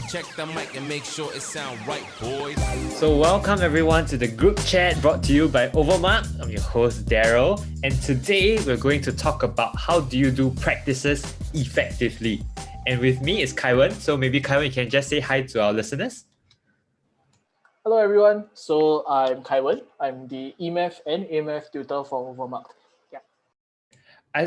Check the mic and make sure it sound right, boys. So welcome everyone to the group chat brought to you by Overmark. I'm your host Darrell, and today we're going to talk about how do you do practices effectively. And with me is Kai Wen. So maybe Kai Wen, you can just say hi to our listeners. Hello everyone, so I'm Kai Wen. I'm the EMAF and AMAF tutor for Overmark.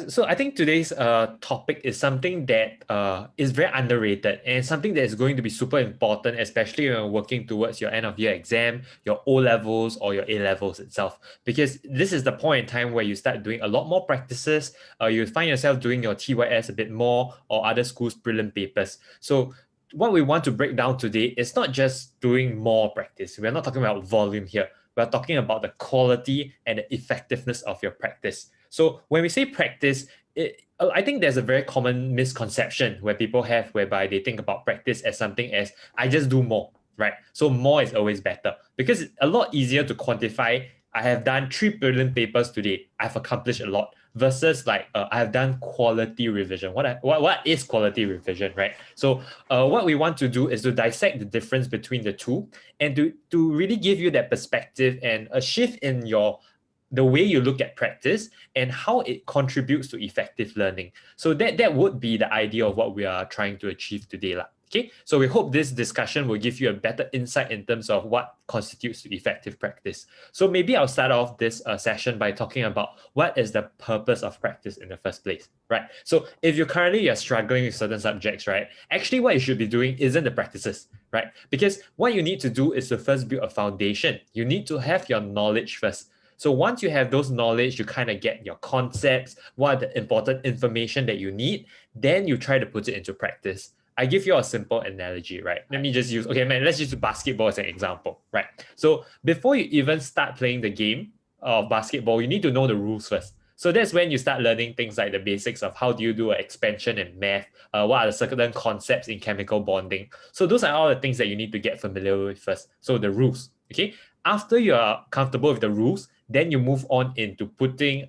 So I think today's topic is something that is very underrated and something that is going to be super important, especially when you're working towards your end of year exam, your O levels or your A levels itself. Because this is the point in time where you start doing a lot more practices. You find yourself doing your TYS a bit more or other schools' prelim papers. So what we want to break down today is not just doing more practice. We're not talking about volume here. We're talking about the quality and the effectiveness of your practice. So when we say practice, I think there's a very common misconception where people have whereby they think about practice as something as I just do more, right? So more is always better because it's a lot easier to quantify. I have done 3 prelim papers today. I've accomplished a lot versus like I have done quality revision. What is quality revision, right? So what we want to do is to dissect the difference between the two and to really give you that perspective and a shift in the way you look at practice and how it contributes to effective learning. So that would be the idea of what we are trying to achieve today. Okay, so we hope this discussion will give you a better insight in terms of what constitutes effective practice. So maybe I'll start off this session by talking about what is the purpose of practice in the first place, right? So if you're struggling with certain subjects, right, actually what you should be doing isn't the practices, right? Because what you need to do is to first build a foundation. You need to have your knowledge first. So once you have those knowledge, you kind of get your concepts, what are the important information that you need, then you try to put it into practice. I give you a simple analogy, right? Let's use basketball as an example, right? So before you even start playing the game of basketball, you need to know the rules first. So that's when you start learning things like the basics of how do you do an expansion in math, what are the certain concepts in chemical bonding. So those are all the things that you need to get familiar with first. So the rules, okay? After you are comfortable with the rules, then you move on into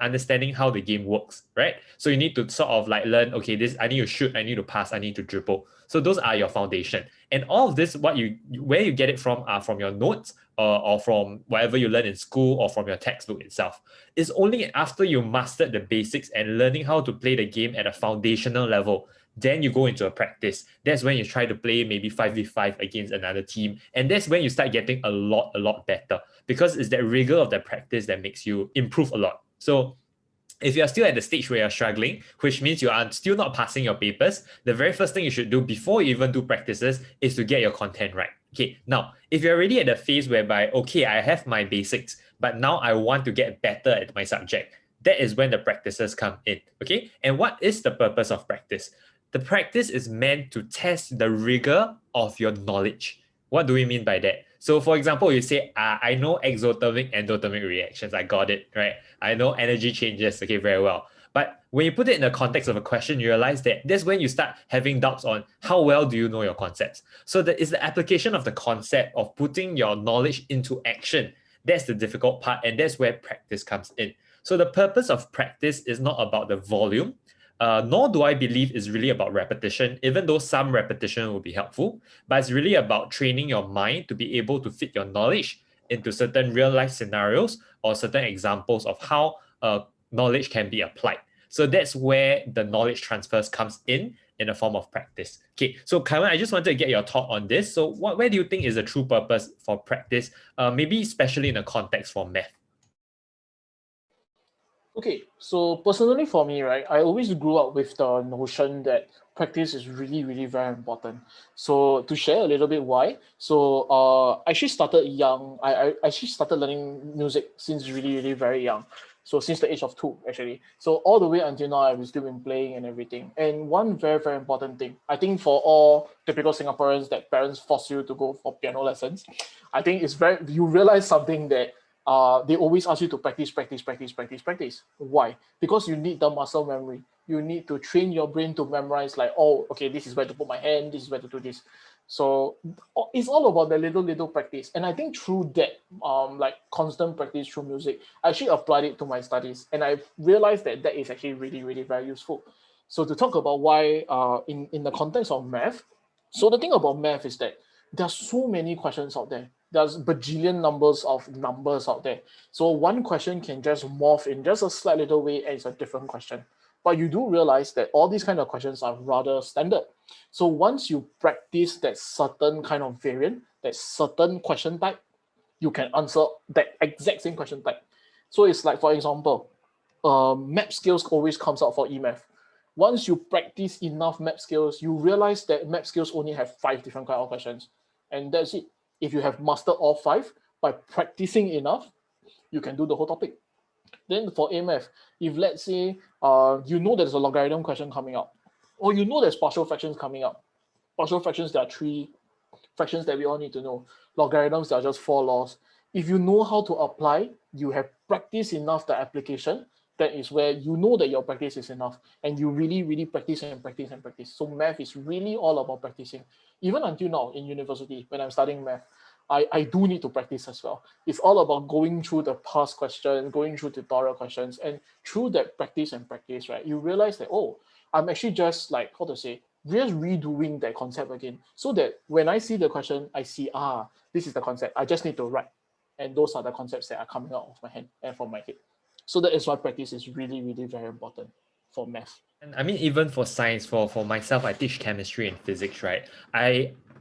understanding how the game works, right? So you need to sort of like learn, okay, this I need to shoot, I need to pass, I need to dribble. So those are your foundation. And all of this, where you get it from are from your notes or from whatever you learn in school or from your textbook itself. It's only after you mastered the basics and learning how to play the game at a foundational level, then you go into a practice. That's when you try to play maybe 5v5 against another team. And that's when you start getting a lot better because it's that rigor of the practice that makes you improve a lot. So if you're still at the stage where you're struggling, which means you are still not passing your papers, the very first thing you should do before you even do practices is to get your content right. Okay, now, if you're already at the phase whereby, okay, I have my basics, but now I want to get better at my subject, that is when the practices come in, okay? And what is the purpose of practice? The practice is meant to test the rigor of your knowledge. What do we mean by that? So for example, you say, I know exothermic, endothermic reactions. I got it, right? I know energy changes, okay, very well. But when you put it in the context of a question, you realize that that's when you start having doubts on how well do you know your concepts. So that is the application of the concept of putting your knowledge into action. That's the difficult part, and that's where practice comes in. So the purpose of practice is not about the volume, nor do I believe it's really about repetition, even though some repetition will be helpful, but it's really about training your mind to be able to fit your knowledge into certain real life scenarios or certain examples of how knowledge can be applied. So that's where the knowledge transfers comes in the form of practice. Okay, so Kai Wen, I just wanted to get your thought on this. So where do you think is the true purpose for practice, maybe especially in the context for math? Okay, so personally for me, right, I always grew up with the notion that practice is really very important. So to share a little bit why, so I actually started young. I actually started learning music since really very young. So since the age of 2, actually. So all the way until now, I've still been playing and everything. And one very important thing, I think for all typical Singaporeans that parents force you to go for piano lessons, I think you realize something that they always ask you to practice. Why? Because you need the muscle memory. You need to train your brain to memorize like, oh, okay, this is where to put my hand, this is where to do this. So it's all about the little practice. And I think through that, like constant practice through music, I actually applied it to my studies. And I've realized that that is actually really very useful. So to talk about why in the context of math, So the thing about math is that there's so many questions out there. There's bajillion numbers of numbers out there. So one question can just morph in just a slight little way and it's a different question. But you do realize that all these kind of questions are rather standard. So once you practice that certain kind of variant, that certain question type, you can answer that exact same question type. So it's like, for example, map skills always comes out for EMAth. Once you practice enough map skills, you realize that map skills only have 5 different kind of questions. And that's it. If you have mastered all 5, by practicing enough, you can do the whole topic. Then for AMF, if let's say you know there's a logarithm question coming up, or you know there's partial fractions coming up. Partial fractions, there are 3 fractions that we all need to know. Logarithms, there are just 4 laws. If you know how to apply, you have practiced enough the application, that is where you know that your practice is enough and you really, really practice and practice and practice. So math is really all about practicing. Even until now in university, when I'm studying math, I do need to practice as well. It's all about going through the past questions, going through tutorial questions, and through that practice and practice, right, you realize that, oh, I'm actually just like, how to say, just redoing that concept again. So that when I see the question, I see, this is the concept. I just need to write. And those are the concepts that are coming out of my hand and from my head. So that is why practice is really, really very important for math. And I mean, even for science, for myself, I teach chemistry and physics, right?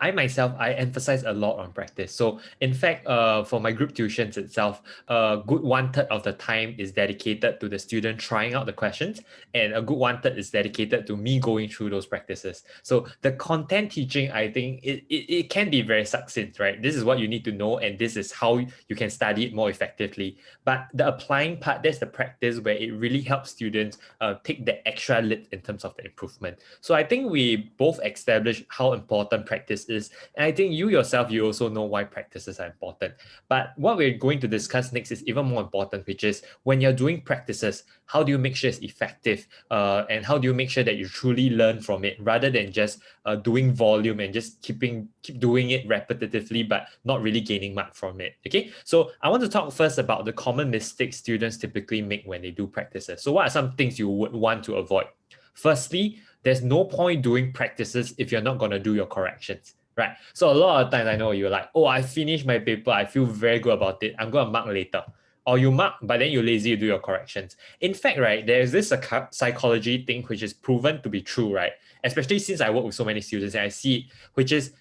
I myself, I emphasize a lot on practice. So in fact, for my group tuitions itself, a good 1/3 of the time is dedicated to the student trying out the questions, and a good 1/3 is dedicated to me going through those practices. So the content teaching, I think it can be very succinct, right? This is what you need to know, and this is how you can study it more effectively. But the applying part, that's the practice where it really helps students take the extra leap in terms of the improvement. So I think we both established how important practice is. And I think you yourself, you also know why practices are important. But what we're going to discuss next is even more important, which is when you're doing practices, how do you make sure it's effective? And how do you make sure that you truly learn from it rather than just doing volume and just keep doing it repetitively, but not really gaining much from it. Okay, so I want to talk first about the common mistakes students typically make when they do practices. So what are some things you would want to avoid? Firstly, there's no point doing practices if you're not going to do your corrections, right? So a lot of times I know you're like, oh, I finished my paper, I feel very good about it, I'm going to mark later. Or you mark, but then you're lazy to do your corrections. In fact, right, there's this psychology thing which is proven to be true, right? Especially since I work with so many students and I see it, which is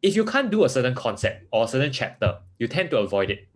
if you can't do a certain concept or a certain chapter, you tend to avoid it.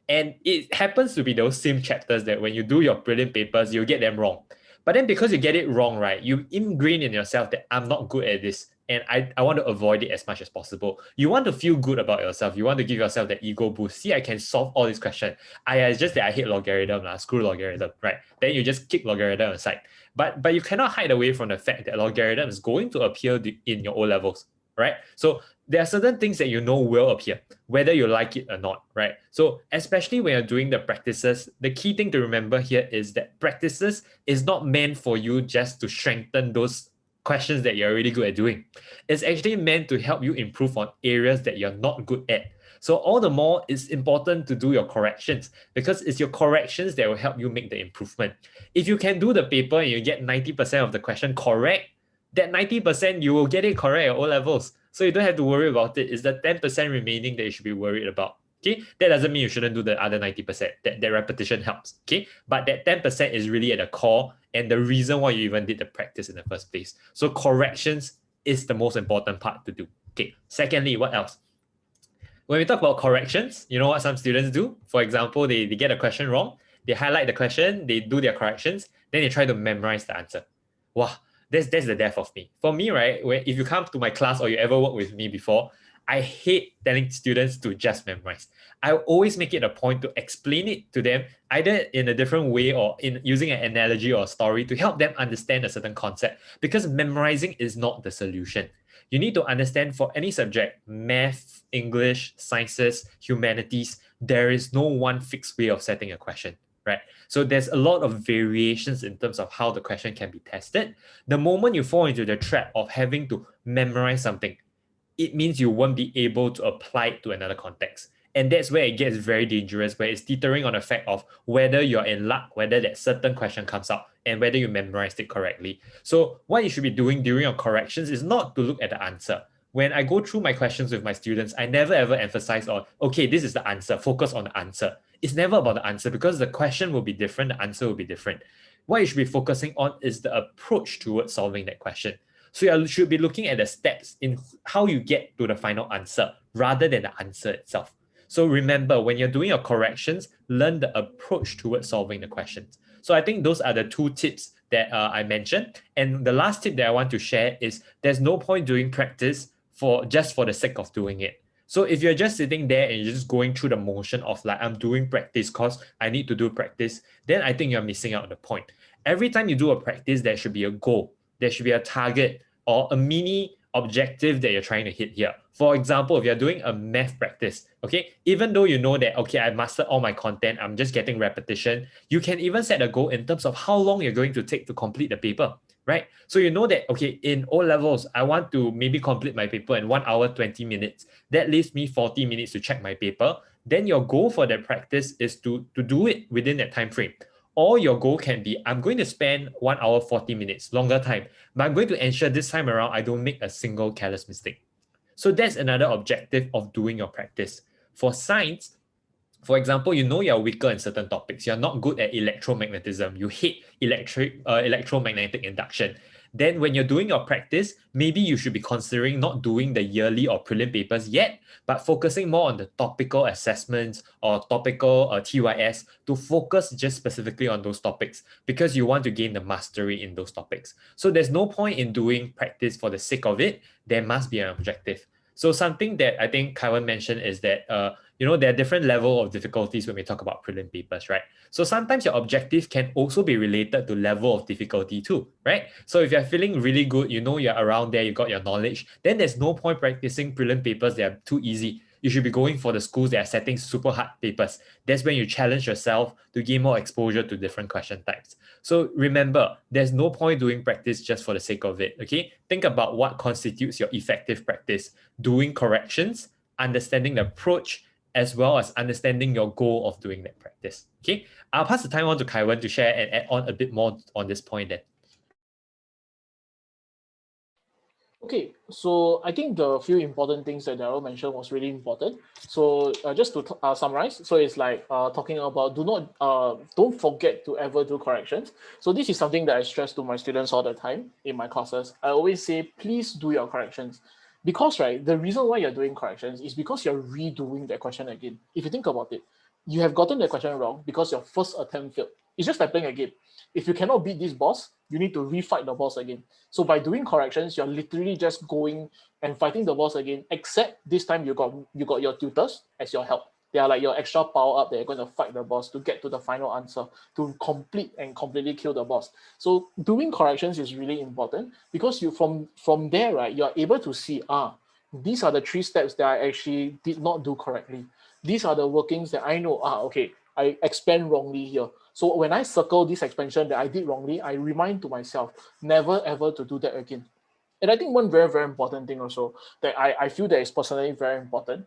And it happens to be those same chapters that when you do your brilliant papers, you get them wrong. But then because you get it wrong, right, you ingrain in yourself that I'm not good at this and I want to avoid it as much as possible. You want to feel good about yourself. You want to give yourself that ego boost. See, I can solve all these questions. It's just that I hate logarithm, screw logarithm, right? Then you just kick logarithm aside. But you cannot hide away from the fact that logarithm is going to appear in your O levels, right? So there are certain things that you know will appear, whether you like it or not, right? So especially when you're doing the practices, the key thing to remember here is that practices is not meant for you just to strengthen those questions that you're really good at doing. It's actually meant to help you improve on areas that you're not good at. So all the more it's important to do your corrections because it's your corrections that will help you make the improvement. If you can do the paper and you get 90% of the question correct, that 90% you will get it correct at O levels. So you don't have to worry about it. It's the 10% remaining that you should be worried about. Okay, that doesn't mean you shouldn't do the other 90%. That repetition helps. Okay, but that 10% is really at the core and the reason why you even did the practice in the first place. So corrections is the most important part to do. Okay, secondly, what else? When we talk about corrections, you know what some students do? For example, they get a question wrong, they highlight the question, they do their corrections, then they try to memorize the answer. Wow, that's the death of me. For me, right, if you come to my class or you ever work with me before, I hate telling students to just memorize. I always make it a point to explain it to them either in a different way or in using an analogy or a story to help them understand a certain concept, because memorizing is not the solution. You need to understand for any subject, math, English, sciences, humanities, there is no one fixed way of setting a question, right? So there's a lot of variations in terms of how the question can be tested. The moment you fall into the trap of having to memorize something, it means you won't be able to apply it to another context. And that's where it gets very dangerous, where it's teetering on the fact of whether you're in luck, whether that certain question comes out, and whether you memorized it correctly. So what you should be doing during your corrections is not to look at the answer. when I go through my questions with my students, I never ever emphasize on, okay, this is the answer, focus on the answer. It's never about the answer because the question will be different, the answer will be different. What you should be focusing on is the approach towards solving that question. So you should be looking at the steps in how you get to the final answer rather than the answer itself. So remember, when you're doing your corrections, learn the approach towards solving the questions. So I think those are the two tips that I mentioned. And the last tip that I want to share is there's no point doing practice for the sake of doing it. So if you're just sitting there and you're just going through the motion of like, I'm doing practice because I need to do practice, then I think you're missing out on the point. Every time you do a practice, there should be a goal, there should be a target or a mini objective that you're trying to hit here. For example, if you're doing a math practice, okay, even though you know that, okay, I mastered all my content, I'm just getting repetition, you can even set a goal in terms of how long you're going to take to complete the paper, right? So you know that, okay, in O levels, I want to maybe complete my paper in 1 hour, 20 minutes. That leaves me 40 minutes to check my paper. Then your goal for that practice is to do it within that time frame. Or your goal can be, I'm going to spend 1 hour, 40 minutes, longer time, but I'm going to ensure this time around, I don't make a single careless mistake. So that's another objective of doing your practice. For science, for example, you know you're weaker in certain topics. You're not good at electromagnetism. You hate electromagnetic induction. Then when you're doing your practice, maybe you should be considering not doing the yearly or prelim papers yet, but focusing more on the topical assessments or topical TYS to focus just specifically on those topics because you want to gain the mastery in those topics. So there's no point in doing practice for the sake of it. There must be an objective. So something that I think Kai Wen mentioned is that there are different level of difficulties when we talk about prelim papers, right? So sometimes your objective can also be related to level of difficulty too, right? So if you're feeling really good, you know you're around there, you got your knowledge, then there's no point practicing prelim papers that are too easy. You should be going for the schools that are setting super hard papers. That's when you challenge yourself to gain more exposure to different question types. So remember, there's no point doing practice just for the sake of it, okay? Think about what constitutes your effective practice. Doing corrections, understanding the approach, as well as understanding your goal of doing that practice. Okay, I'll pass the time on to Kai Wen to share and add on a bit more on this point then. Okay, so I think the few important things that Darrell mentioned was really important. So just to summarize, so it's like talking about don't forget to ever do corrections. So this is something that I stress to my students all the time in my classes. I always say, please do your corrections. Because, right, the reason why you're doing corrections is because you're redoing that question again. If you think about it, you have gotten the question wrong because your first attempt failed. It's just like playing a game. If you cannot beat this boss, you need to refight the boss again. So by doing corrections, you're literally just going and fighting the boss again, except this time you got your tutors as your help. They are like your extra power up that you're going to fight the boss to get to the final answer, to complete and completely kill the boss. So doing corrections is really important because you from there, right, you're able to see, these are the 3 steps that I actually did not do correctly. These are the workings that I know, okay, I expand wrongly here. So when I circle this expansion that I did wrongly, I remind to myself, never ever to do that again. And I think one very, very important thing also that I feel that is personally very important,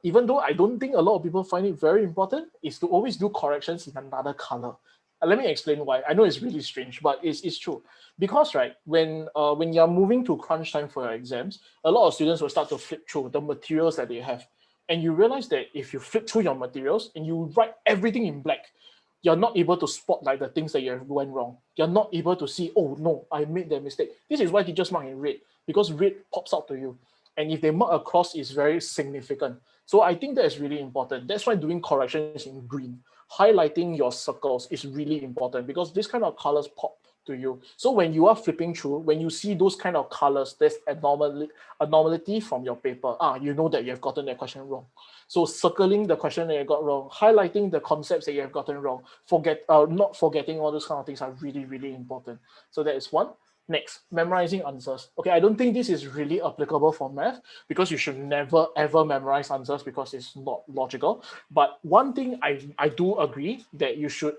even though I don't think a lot of people find it very important, is to always do corrections in another color. Let me explain why. I know it's really strange, but it's true. Because, right, when you're moving to crunch time for your exams, a lot of students will start to flip through the materials that they have. And you realize that if you flip through your materials and you write everything in black, you're not able to spot like the things that you have went wrong. You're not able to see, oh no, I made that mistake. This is why teachers mark in red, because red pops out to you. And if they mark across, it's very significant. So I think that is really important. That's why doing corrections in green, highlighting your circles is really important because this kind of colors pop to you. So when you are flipping through, when you see those kind of colors, there's anomaly from your paper. You know that you have gotten that question wrong. So circling the question that you got wrong, highlighting the concepts that you have gotten wrong, not forgetting all those kind of things are really, really important. So that is one. Next, memorizing answers. Okay, I don't think this is really applicable for math because you should never ever memorize answers because it's not logical. But one thing I do agree that you should,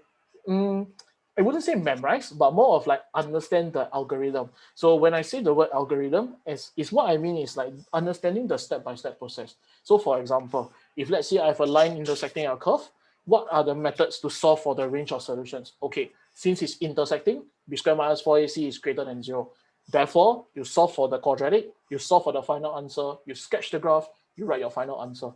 I wouldn't say memorize, but more of like understand the algorithm. So when I say the word algorithm, is what I mean is like understanding the step-by-step process. So for example, if let's say I have a line intersecting a curve, what are the methods to solve for the range of solutions? Okay, since it's intersecting, b squared minus 4ac is greater than 0. Therefore, you solve for the quadratic, you solve for the final answer, you sketch the graph, you write your final answer.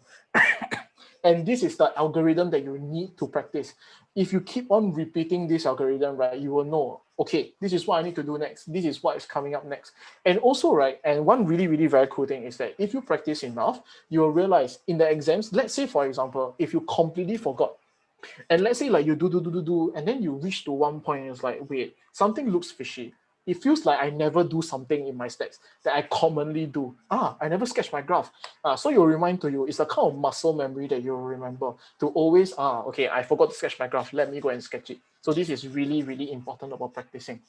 And this is the algorithm that you need to practice. If you keep on repeating this algorithm, right, you will know, okay, this is what I need to do next. This is what is coming up next. And also, right, and one really, really very cool thing is that if you practice enough, you will realize in the exams, let's say, for example, if you completely forgot, and let's say like you do, and then you reach to one point and it's like, wait, something looks fishy. It feels like I never do something in my stats that I commonly do. I never sketch my graph. So you'll remind to you, it's a kind of muscle memory that you'll remember to always, okay, I forgot to sketch my graph. Let me go and sketch it. So this is really, really important about practicing.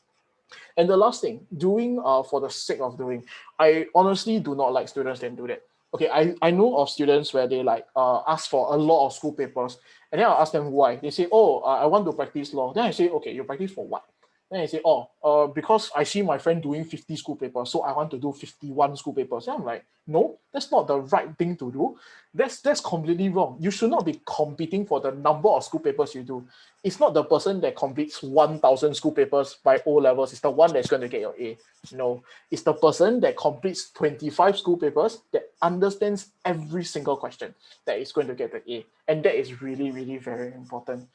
And the last thing, doing for the sake of doing, I honestly do not like students that do that. Okay, I know of students where they like ask for a lot of school papers, and then I'll ask them why. They say, oh, I want to practice law. Then I say, okay, you practice for what? Then I say, oh, because I see my friend doing 50 school papers, so I want to do 51 school papers. And I'm like, no, that's not the right thing to do. That's completely wrong. You should not be competing for the number of school papers you do. It's not the person that completes 1,000 school papers by O levels. It's the one that's going to get your A. No, it's the person that completes 25 school papers that understands every single question that is going to get the A. And that is really, really very important.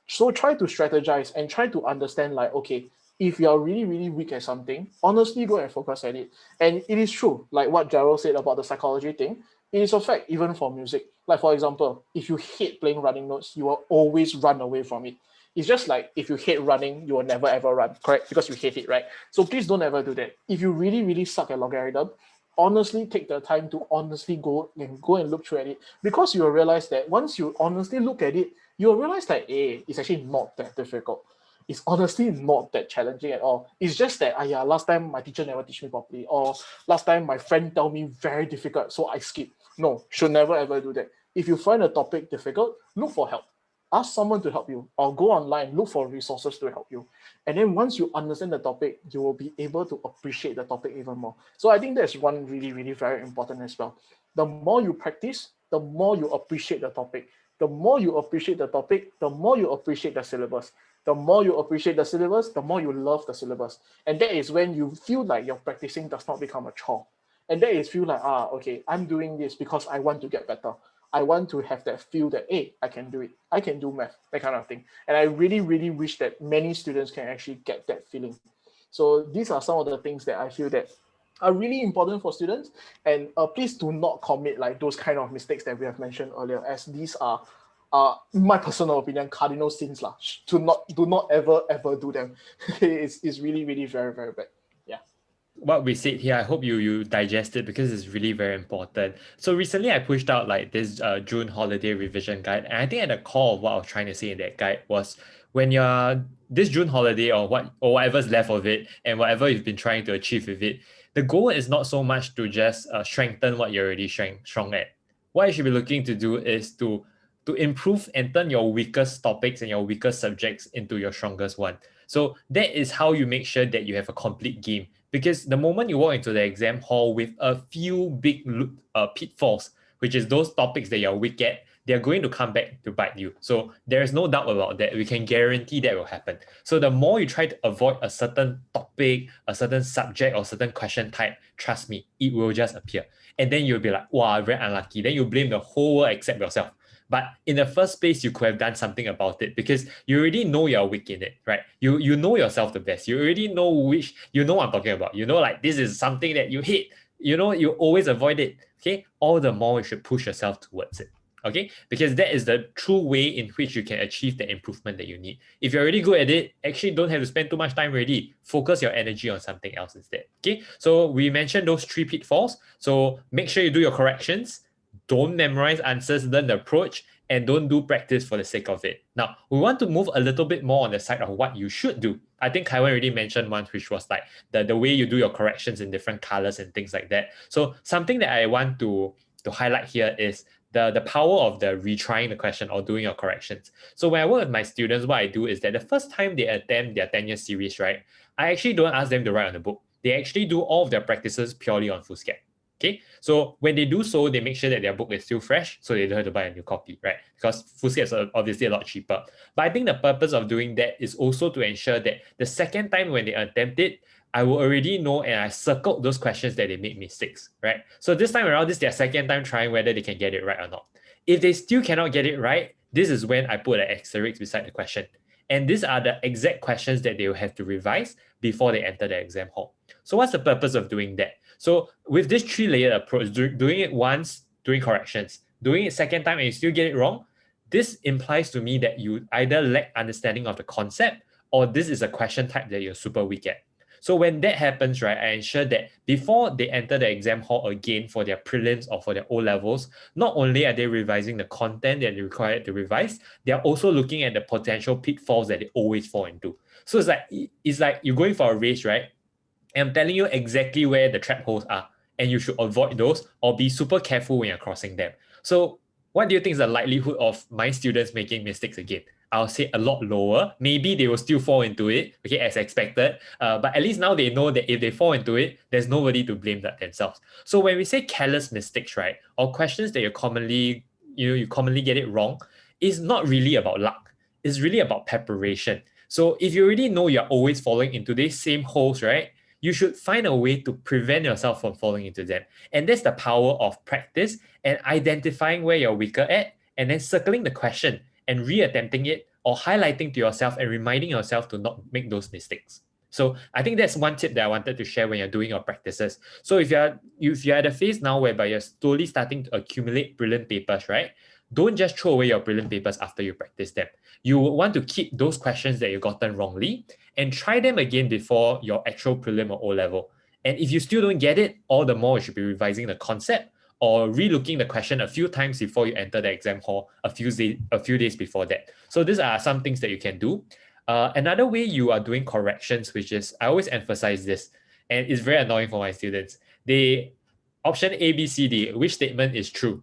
So try to strategize and try to understand like, okay, if you're really, really weak at something, honestly go and focus at it. And it is true, like what Darrell said about the psychology thing, it is a fact even for music. Like for example, if you hate playing running notes, you will always run away from it. It's just like if you hate running, you will never ever run, correct? Because you hate it, right? So please don't ever do that. If you really, really suck at logarithm, honestly take the time to honestly go and look through at it, because you will realize that once you honestly look at it, you'll realize that it's actually not that difficult. It's honestly not that challenging at all. It's just that last time my teacher never teach me properly, or last time my friend tell me very difficult, so I skip. No, should never ever do that. If you find a topic difficult, look for help. Ask someone to help you, or go online, look for resources to help you. And then once you understand the topic, you will be able to appreciate the topic even more. So I think that's one really, really very important as well. The more you practice, the more you appreciate the topic. The more you appreciate the topic, the more you appreciate the syllabus. The more you appreciate the syllabus, the more you love the syllabus. And that is when you feel like your practicing does not become a chore. And that is feel like, okay, I'm doing this because I want to get better. I want to have that feel that, hey, I can do it. I can do math, that kind of thing. And I really, really wish that many students can actually get that feeling. So these are some of the things that I feel that are really important for students. And please do not commit like those kind of mistakes that we have mentioned earlier, as these are, in my personal opinion, cardinal sins lah. Do not ever do them. It's really, really very, very bad. Yeah. What we said here, I hope you digest it because it's really very important. So recently I pushed out like this June holiday revision guide, and I think at the core of what I was trying to say in that guide was, when you're this June holiday or whatever's left of it and whatever you've been trying to achieve with it, the goal is not so much to just strengthen what you're already strong at. What you should be looking to do is to improve and turn your weakest topics and your weakest subjects into your strongest one. So that is how you make sure that you have a complete game. Because the moment you walk into the exam hall with a few big pitfalls, which is those topics that you're weak at, they're going to come back to bite you. So there is no doubt about that. We can guarantee that will happen. So the more you try to avoid a certain topic, a certain subject, or certain question type, trust me, it will just appear. And then you'll be like, wow, very unlucky. Then you blame the whole world except yourself. But in the first place, you could have done something about it, because you already know you're weak in it, right? You know yourself the best. You already know you know what I'm talking about. You know, like this is something that you hate. You know, you always avoid it. Okay, all the more you should push yourself towards it. Okay, because that is the true way in which you can achieve the improvement that you need. If you're already good at it, actually don't have to spend too much time already. Focus your energy on something else instead. Okay, so we mentioned those 3 pitfalls. So make sure you do your corrections. Don't memorize answers, learn the approach, and don't do practice for the sake of it. Now, we want to move a little bit more on the side of what you should do. I think Kai Wen already mentioned one, which was like the way you do your corrections in different colors and things like that. So something that I want to highlight here is the power of the retrying the question or doing your corrections. So when I work with my students, what I do is that the first time they attempt their 10-year series, right, I actually don't ask them to write on the book. They actually do all of their practices purely on Foolscap. Okay, so when they do so, they make sure that their book is still fresh, so they don't have to buy a new copy, right? Because Foolscap is obviously a lot cheaper. But I think the purpose of doing that is also to ensure that the second time when they attempt it, I will already know and I circled those questions that they made mistakes, right? So this time around, this is their second time trying whether they can get it right or not. If they still cannot get it right, this is when I put an asterisk beside the question. And these are the exact questions that they will have to revise before they enter the exam hall. So what's the purpose of doing that? So with this 3-layered approach, doing it once, doing corrections, doing it second time and you still get it wrong, this implies to me that you either lack understanding of the concept or this is a question type that you're super weak at. So when that happens, right, I ensure that before they enter the exam hall again for their prelims or for their O-levels, not only are they revising the content that they're required to revise, they are also looking at the potential pitfalls that they always fall into. So it's like you're going for a race, right? And I'm telling you exactly where the trap holes are, and you should avoid those or be super careful when you're crossing them. So what do you think is the likelihood of my students making mistakes again? I'll say a lot lower. Maybe they will still fall into it, okay, as expected. But at least now they know that if they fall into it, there's nobody to blame that themselves. So when we say careless mistakes, right, or questions that you commonly get it wrong, is not really about luck. It's really about preparation. So if you already know you're always falling into these same holes, right, you should find a way to prevent yourself from falling into them. And that's the power of practice and identifying where you're weaker at, and then circling the question and re-attempting it or highlighting to yourself and reminding yourself to not make those mistakes. So I think that's one tip that I wanted to share when you're doing your practices. So if you're at a phase now whereby you're slowly starting to accumulate prelim papers, right? Don't just throw away your prelim papers after you practice them. You want to keep those questions that you've gotten wrongly and try them again before your actual prelim or O-level. And if you still don't get it, all the more you should be revising the concept or re-looking the question a few times before you enter the exam hall a few days before that. So these are some things that you can do. Another way you are doing corrections, which is, I always emphasize this, and it's very annoying for my students. They option A, B, C, D, which statement is true?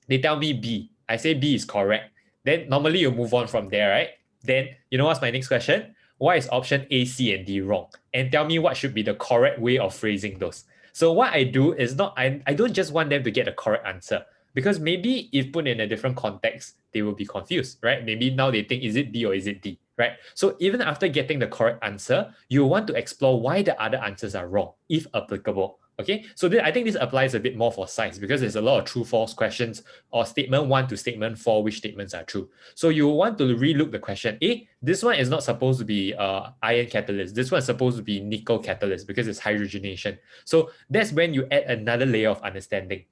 They tell me B. I say B is correct. Then normally you move on from there, right? Then you know what's my next question? Why is option A, C, and D wrong? And tell me what should be the correct way of phrasing those. So what I do is I don't just want them to get a correct answer, because maybe if put in a different context, they will be confused, right? Maybe now they think, is it B or is it D, right? So even after getting the correct answer, you want to explore why the other answers are wrong, if applicable. Okay, so I think this applies a bit more for science because there's a lot of true-false questions or statement 1 to statement 4, which statements are true. So you want to relook the question. This one is not supposed to be iron catalyst. This one is supposed to be nickel catalyst because it's hydrogenation. So that's when you add another layer of understanding.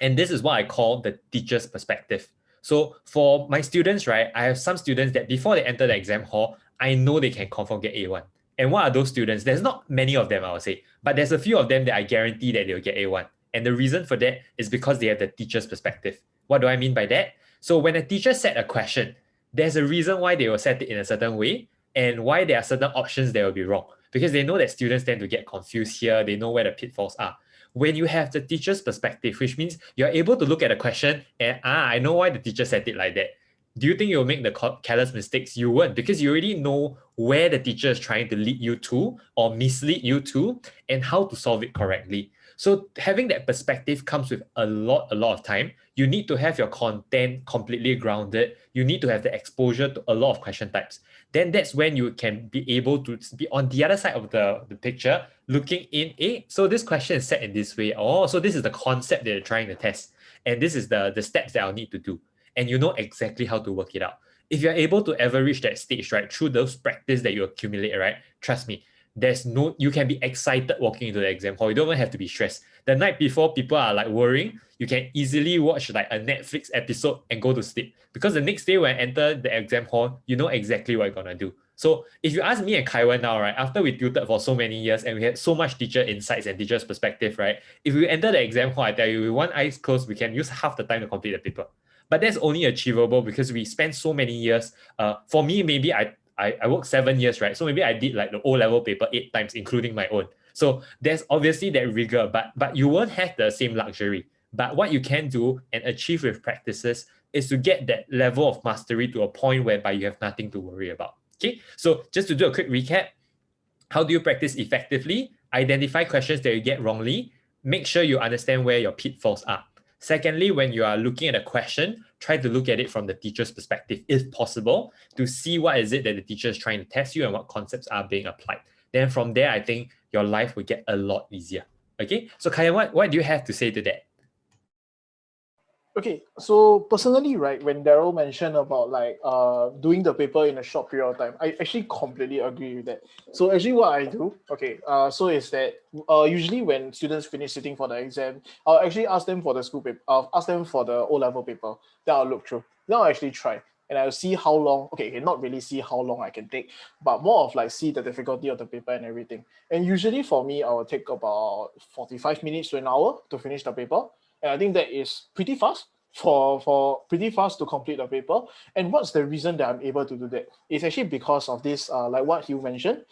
And this is what I call the teacher's perspective. So for my students, right, I have some students that before they enter the exam hall, I know they can confirm get A1. And what are those students? There's not many of them, I would say, but there's a few of them that I guarantee that they'll get A1. And the reason for that is because they have the teacher's perspective. What do I mean by that? So when a teacher set a question, there's a reason why they will set it in a certain way and why there are certain options that will be wrong. Because they know that students tend to get confused here. They know where the pitfalls are. When you have the teacher's perspective, which means you're able to look at a question and I know why the teacher said it like that. Do you think you'll make the careless mistakes? You won't, because you already know where the teacher is trying to lead you to or mislead you to and how to solve it correctly. So having that perspective comes with a lot of time. You need to have your content completely grounded. You need to have the exposure to a lot of question types. Then that's when you can be able to be on the other side of the picture, looking in, so this question is set in this way. Oh, so this is the concept that you're trying to test. And this is the steps that I'll need to do. And you know exactly how to work it out. If you're able to ever reach that stage, right, through those practice that you accumulate, right, trust me, you can be excited walking into the exam hall. You don't even have to be stressed. The night before, people are like worrying, you can easily watch like a Netflix episode and go to sleep. Because the next day when I enter the exam hall, you know exactly what you're gonna do. So if you ask me and Kai Wen now, right, after we tutored for so many years and we had so much teacher insights and teacher's perspective, right, if we enter the exam hall, I tell you, with one eye closed, we can use half the time to complete the paper. But that's only achievable because we spent so many years. For me, maybe I worked 7 years, right? So maybe I did like the O-level paper 8 times, including my own. So there's obviously that rigor, but you won't have the same luxury. But what you can do and achieve with practices is to get that level of mastery to a point whereby you have nothing to worry about. Okay, so just to do a quick recap, how do you practice effectively? Identify questions that you get wrongly. Make sure you understand where your pitfalls are. Secondly, when you are looking at a question, try to look at it from the teacher's perspective, if possible, to see what is it that the teacher is trying to test you and what concepts are being applied. then from there, I think your life will get a lot easier. Okay, so Kai, what do you have to say to that? Okay, so personally, right, when Darrell mentioned about like doing the paper in a short period of time, I actually completely agree with that. So actually what I do, okay, so is that usually when students finish sitting for the exam, I'll actually ask them for the school paper, I'll ask them for the O-level paper, then I'll look through. Then I'll actually try. And I'll see how long, okay, not really see how long I can take, but more of like see the difficulty of the paper and everything. And usually for me, I will take about 45 minutes to an hour to finish the paper. And I think that is pretty fast for pretty fast to complete the paper. And what's the reason that I'm able to do that? It's actually because of this, like what you mentioned,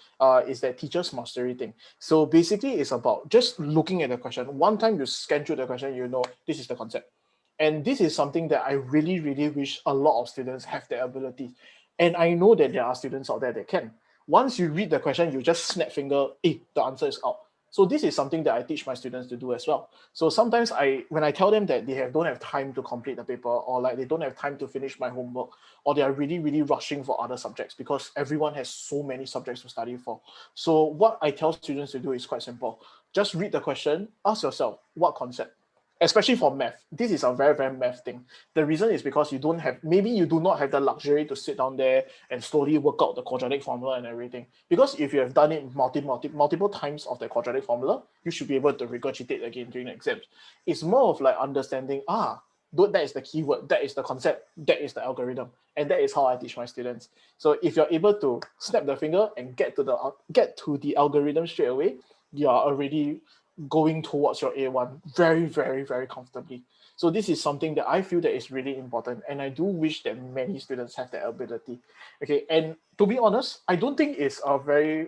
is that teacher's mastery thing. So basically, it's about just looking at the question. One time you scan through the question, you know this is the concept. And this is something that I really, really wish a lot of students have the ability. And I know that there are students out there that can. Once you read the question, you just snap finger, the answer is out. So this is something that I teach my students to do as well. So sometimes when I tell them that they don't have time to complete the paper, or like they don't have time to finish my homework, or they are really, really rushing for other subjects because everyone has so many subjects to study for. So what I tell students to do is quite simple. Just read the question, ask yourself, what concept? Especially for math, this is a very, very math thing. The reason is because you do not have the luxury to sit down there and slowly work out the quadratic formula and everything. Because if you have done it multiple times of the quadratic formula, you should be able to regurgitate again during the exams. It's more of like understanding, that is the keyword, that is the concept, that is the algorithm, and that is how I teach my students. So if you're able to snap the finger and get to the algorithm straight away, you are already going towards your A1 very, very, very comfortably. So this is something that I feel that is really important, and I do wish that many students have that ability. Okay, and to be honest, I don't think it's a very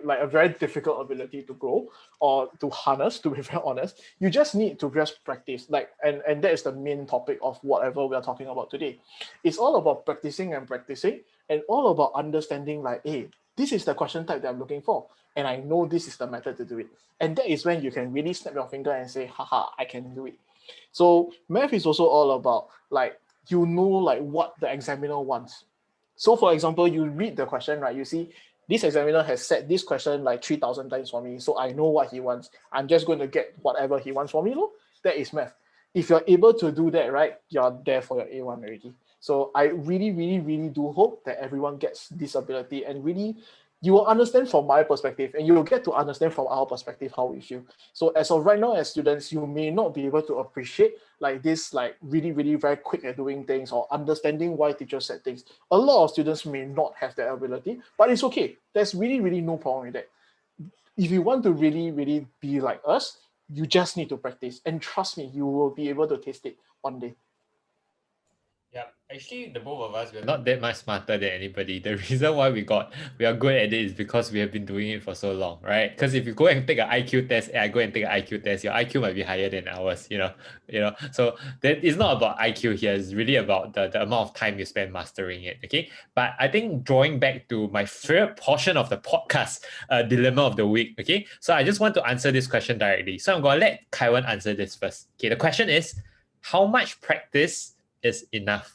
difficult ability to grow or to harness. To be very honest, you just need to just practice. And that is the main topic of whatever we are talking about today. It's all about practicing and practicing, and all about understanding like, hey, this is the question type that I'm looking for, and I know this is the method to do it. And that is when you can really snap your finger and say, haha, I can do it. So math is also all about like what the examiner wants. So for example, you read the question, right? You see this examiner has said this question like 3,000 times for me, so I know what he wants. I'm just going to get whatever he wants for me. That is math. If you're able to do that, right, you're there for your A1 already. So I really, really, really do hope that everyone gets this ability, and really you will understand from my perspective, and you will get to understand from our perspective how we feel. So as of right now, as students, you may not be able to appreciate like this, like really, really very quick at doing things or understanding why teachers said things. A lot of students may not have that ability, but it's okay. There's really, really no problem with that. If you want to really, really be like us, you just need to practice. And trust me, you will be able to taste it one day. Yeah, actually, the both of us, we're not that much smarter than anybody. The reason why we are good at it is because we have been doing it for so long, right? Because if you go and take an IQ test, and I go and take an IQ test, your IQ might be higher than ours, So that it's not about IQ here, it's really about the amount of time you spend mastering it. Okay. But I think drawing back to my favorite portion of the podcast, dilemma of the week. Okay. So I just want to answer this question directly. So I'm gonna let Kai Wen answer this first. Okay, the question is, how much practice is enough?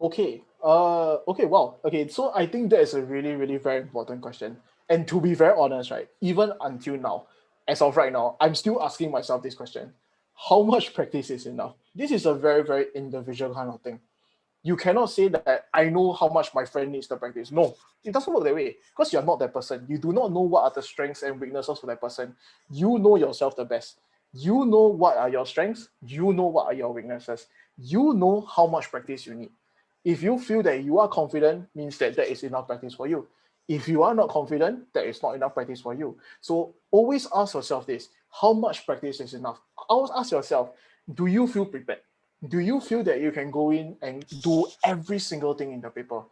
Okay. Okay. Wow. Okay. So I think that is a really, really very important question. And to be very honest, right, even until now, as of right now, I'm still asking myself this question: how much practice is enough? This is a very, very individual kind of thing. You cannot say that I know how much my friend needs to practice. No, it doesn't work that way because you're not that person. You do not know what are the strengths and weaknesses for that person. You know yourself the best. You know what are your strengths. You know what are your weaknesses. You know how much practice you need. If you feel that you are confident, means that that is enough practice for you. If you are not confident, that is not enough practice for you. So always ask yourself this: how much practice is enough? Always ask yourself, do you feel prepared? Do you feel that you can go in and do every single thing in the paper?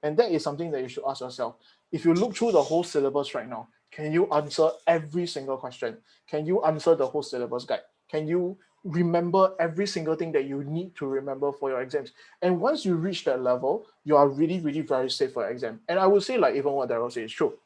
And that is something that you should ask yourself. If you look through the whole syllabus right now, can you answer every single question? Can you answer the whole syllabus guide? Can you remember every single thing that you need to remember for your exams? And once you reach that level, you are really, really very safe for your exam. And I would say, like, even what Darrell says is true.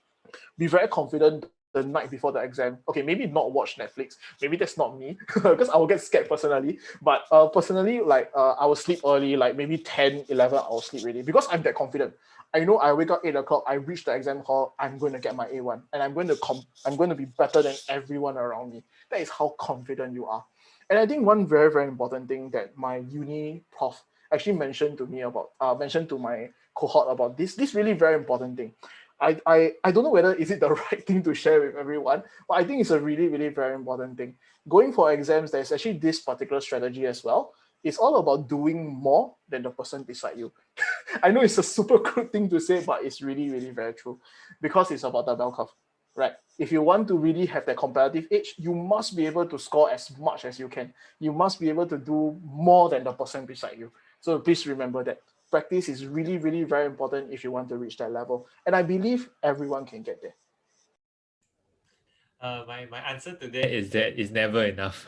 Be very confident the night before the exam. Okay, maybe not watch Netflix. Maybe that's not me because I will get scared personally. But personally, I will sleep early, like maybe 10, 11, I'll sleep already because I'm that confident. I know I wake up 8 o'clock, I reach the exam hall, I'm going to get my A1 and I'm going to be better than everyone around me. That is how confident you are. And I think one very, very important thing that my uni prof actually mentioned to me about, mentioned to my cohort about this really very important thing. I don't know whether is it the right thing to share with everyone, but I think it's a really, really very important thing. Going for exams, there's actually this particular strategy as well. It's all about doing more than the person beside you. I know it's a super crude thing to say, but it's really, really very true because it's about the bell curve, right? If you want to really have that competitive edge, you must be able to score as much as you can. You must be able to do more than the person beside you. So please remember that practice is really, really very important if you want to reach that level. And I believe everyone can get there. My answer to that is that it's never enough.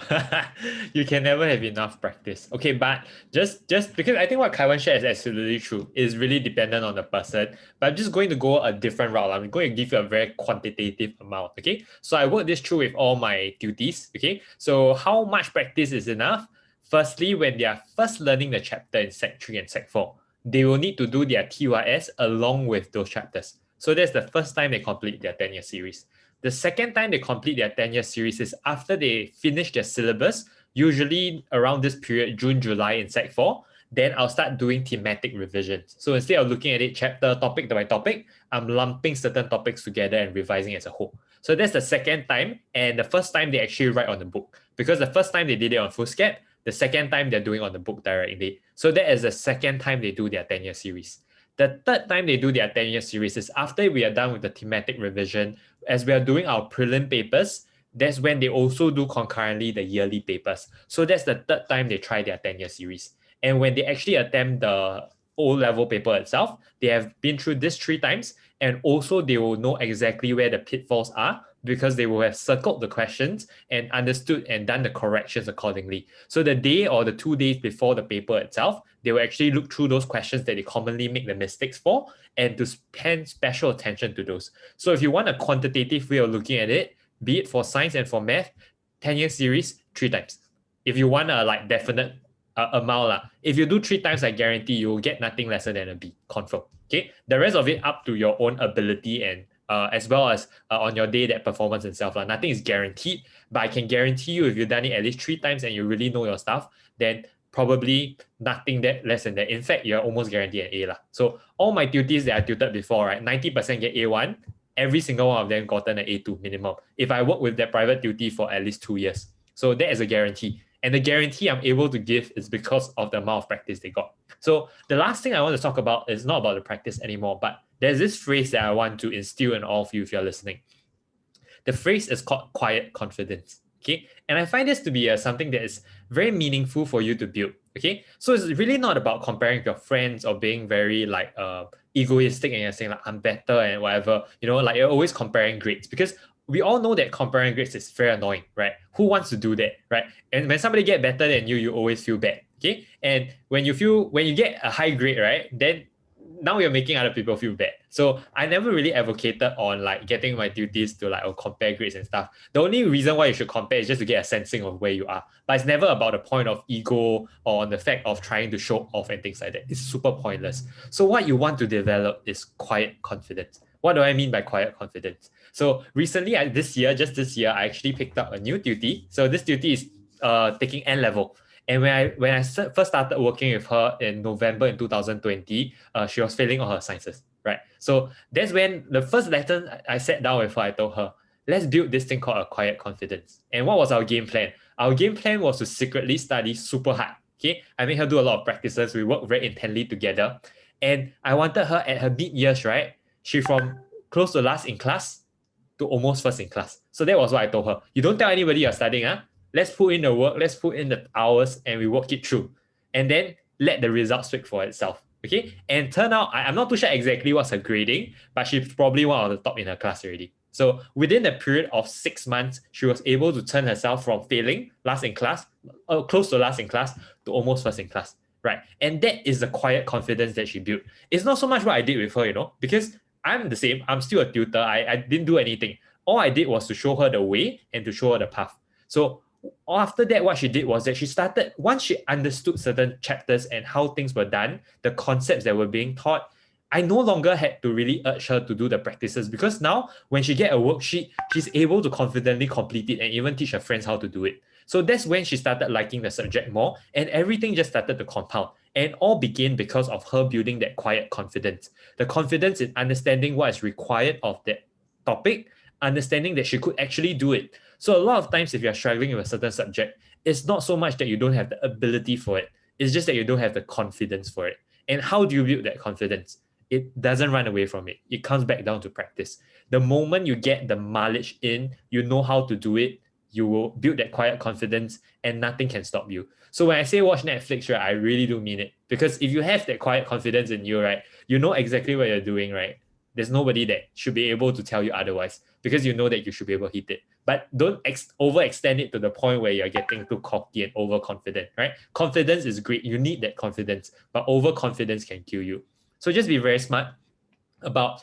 You can never have enough practice. Okay, but just because I think what Kai Wen shared is absolutely true. It's really dependent on the person. But I'm just going to go a different route. I'm going to give you a very quantitative amount. Okay, so I work this through with all my duties. Okay, so how much practice is enough? Firstly, when they are first learning the chapter in Sec 3 and Sec 4, they will need to do their TYS along with those chapters. So that's the first time they complete their 10-year series. The second time they complete their 10-year series is after they finish their syllabus, usually around this period, June, July in Sec 4, then I'll start doing thematic revisions. So instead of looking at it chapter, topic by topic, I'm lumping certain topics together and revising as a whole. So that's the second time, and the first time they actually write on the book. Because the first time they did it on Foolscap, the second time they're doing on the book directly. So that is the second time they do their 10-year series. The third time they do their 10-year series is after we are done with the thematic revision, as we are doing our prelim papers, that's when they also do concurrently the yearly papers. So that's the third time they try their 10-year series. And when they actually attempt the O-level paper itself, they have been through this 3 times, and also they will know exactly where the pitfalls are because they will have circled the questions and understood and done the corrections accordingly. So the day or the 2 days before the paper itself, they will actually look through those questions that they commonly make the mistakes for and to pay special attention to those. So if you want a quantitative way of looking at it, be it for science and for math, 10-year series, 3 times. If you want a definite amount, if you do 3 times, I guarantee you will get nothing lesser than a B, confirm. Okay, the rest of it up to your own ability and as well as on your day that performance itself. Nothing is guaranteed, but I can guarantee you if you've done it at least 3 times and you really know your stuff, then probably nothing that less than that. In fact, you're almost guaranteed an A. So all my tutees that I tutored before, right, 90% get A1. Every single one of them gotten an A2 minimum if I work with that private tutee for at least 2 years. So that is a guarantee. And the guarantee I'm able to give is because of the amount of practice they got. So the last thing I want to talk about is not about the practice anymore, but there's this phrase that I want to instill in all of you if you're listening. The phrase is called quiet confidence. Okay, and I find this to be something that is very meaningful for you to build. Okay, so it's really not about comparing with your friends or being very egoistic and you're saying I'm better and whatever. You're always comparing grades because we all know that comparing grades is very annoying, right? Who wants to do that, right? And when somebody get better than you, you always feel bad. Okay, and when you get a high grade, right, then now you're making other people feel bad. So I never really advocated on getting my duties to compare grades and stuff. The only reason why you should compare is just to get a sensing of where you are. But it's never about a point of ego or on the fact of trying to show off and things like that. It's super pointless. So what you want to develop is quiet confidence. What do I mean by quiet confidence? So recently, just this year, I actually picked up a new tutee. So this tutee is taking N level. And when I first started working with her in November in 2020, she was failing all her sciences, right? So that's when the first lesson I sat down with her, I told her, let's build this thing called a quiet confidence. And what was our game plan? Our game plan was to secretly study super hard. Okay, I made her do a lot of practices. We worked very intently together. And I wanted her at her mid-years, right? She from close to last in class to almost first in class. So that was what I told her. You don't tell anybody you're studying, Let's put in the work, let's put in the hours, and we work it through. And then let the results speak for itself. Okay? And turn out, I'm not too sure exactly what's her grading, but she's probably one of the top in her class already. So within the period of 6 months, she was able to turn herself from failing last in class, close to last in class, to almost first in class. Right? And that is the quiet confidence that she built. It's not so much what I did with her, because I'm the same. I'm still a tutor. I didn't do anything. All I did was to show her the way and to show her the path. So after that, what she did was that she started, once she understood certain chapters and how things were done, the concepts that were being taught, I no longer had to really urge her to do the practices, because now when she get a worksheet, she's able to confidently complete it and even teach her friends how to do it. So that's when she started liking the subject more, and everything just started to compound. And all began because of her building that quiet confidence. The confidence in understanding what is required of that topic, understanding that she could actually do it. So a lot of times, if you're struggling with a certain subject, it's not so much that you don't have the ability for it. It's just that you don't have the confidence for it. And how do you build that confidence? It doesn't run away from it. It comes back down to practice. The moment you get the mileage in, you know how to do it, you will build that quiet confidence and nothing can stop you. So when I say watch Netflix, right, I really do mean it. Because if you have that quiet confidence in you, right, you know exactly what you're doing, right? There's nobody that should be able to tell you otherwise, because you know that you should be able to hit it. But don't overextend it to the point where you're getting too cocky and overconfident, right? Confidence is great. You need that confidence, but overconfidence can kill you. So just be very smart about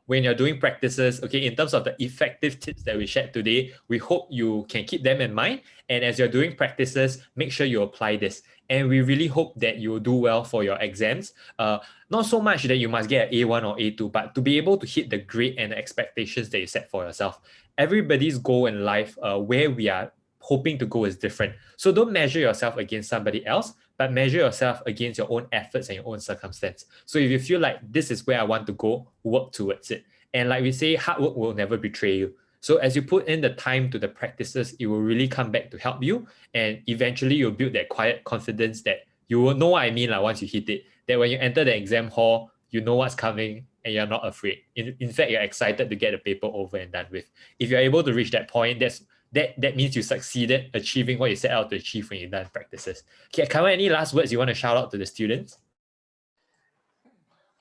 when you're doing practices. Okay, in terms of the effective tips that we shared today, we hope you can keep them in mind. And as you're doing practices, make sure you apply this. And we really hope that you will do well for your exams. Not so much that you must get an A1 or A2, but to be able to hit the grade and the expectations that you set for yourself. Everybody's goal in life, where we are hoping to go, is different. So don't measure yourself against somebody else, but measure yourself against your own efforts and your own circumstance. So if you feel like this is where I want to go, work towards it. And like we say, hard work will never betray you. So as you put in the time to the practices, it will really come back to help you. And eventually you'll build that quiet confidence that you will know what I mean, like once you hit it, that when you enter the exam hall, you know what's coming and you're not afraid. In fact, you're excited to get the paper over and done with. If you're able to reach that point, that means you succeeded achieving what you set out to achieve when you've done practices. Okay, Kai Wen, any last words you want to shout out to the students?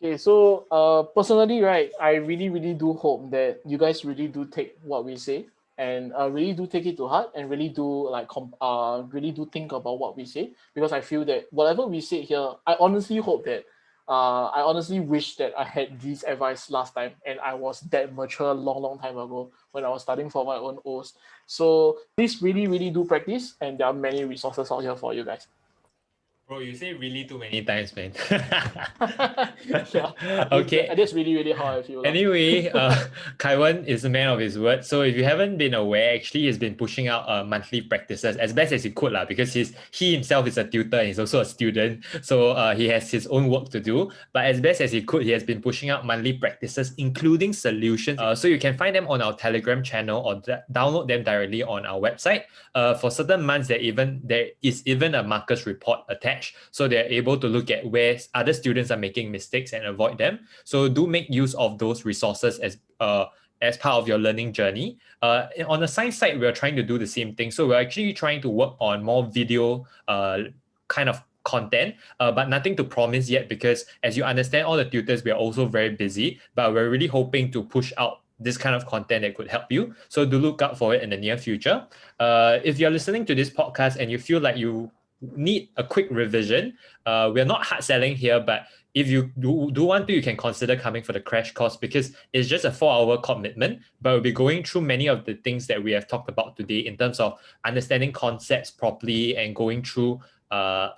Okay, so personally, right, I really, really do hope that you guys really do take what we say and really do take it to heart and really do really do think about what we say, because I feel that whatever we say here, I honestly hope that I honestly wish that I had this advice last time and I was that mature long time ago when I was studying for my own O's. So please really, really do practice, and there are many resources out here for you guys. Bro, you say really too many times, man. Yeah. Okay. That's really, really how I feel. Anyway, Kai Wen is a man of his word. So if you haven't been aware, actually he's been pushing out monthly practices as best as he could, because he himself is a tutor and he's also a student. So he has his own work to do. But as best as he could, he has been pushing out monthly practices, including solutions. So you can find them on our Telegram channel or download them directly on our website. For certain months, there is even a markers report attached. So they're able to look at where other students are making mistakes and avoid them. So do make use of those resources as part of your learning journey. On the science side, we're trying to do the same thing. So we're actually trying to work on more video kind of content, but nothing to promise yet, because as you understand, all the tutors, we are also very busy, but we're really hoping to push out this kind of content that could help you. So do look out for it in the near future. If you're listening to this podcast and you feel like you need a quick revision, we're not hard selling here, but if you do want to, you can consider coming for the crash course, because it's just a 4-hour commitment, but we'll be going through many of the things that we have talked about today in terms of understanding concepts properly and going through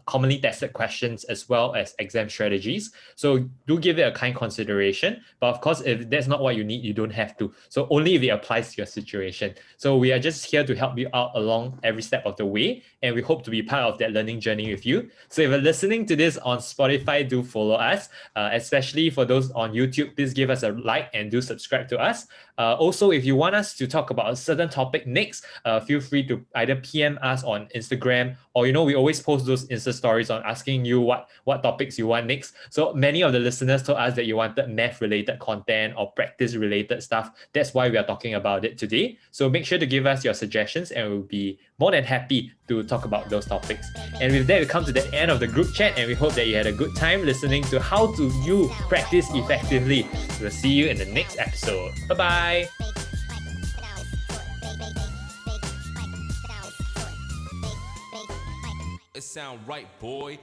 commonly tested questions as well as exam strategies. So do give it a kind consideration. But of course, if that's not what you need, you don't have to. So only if it applies to your situation. So we are just here to help you out along every step of the way. And we hope to be part of that learning journey with you. So if you're listening to this on Spotify, do follow us. Especially for those on YouTube, please give us a like and do subscribe to us. Also, if you want us to talk about a certain topic next, feel free to either PM us on Instagram, or we always post those Insta stories on asking you what topics you want next. So many of the listeners told us that you wanted math related content or practice related stuff. That's why we are talking about it today. So make sure to give us your suggestions and we'll be more than happy to talk about those topics. And with that, we come to the end of the group chat, and we hope that you had a good time listening to how to you practice effectively. We'll see you in the next episode. Bye-bye. It sound right, boy.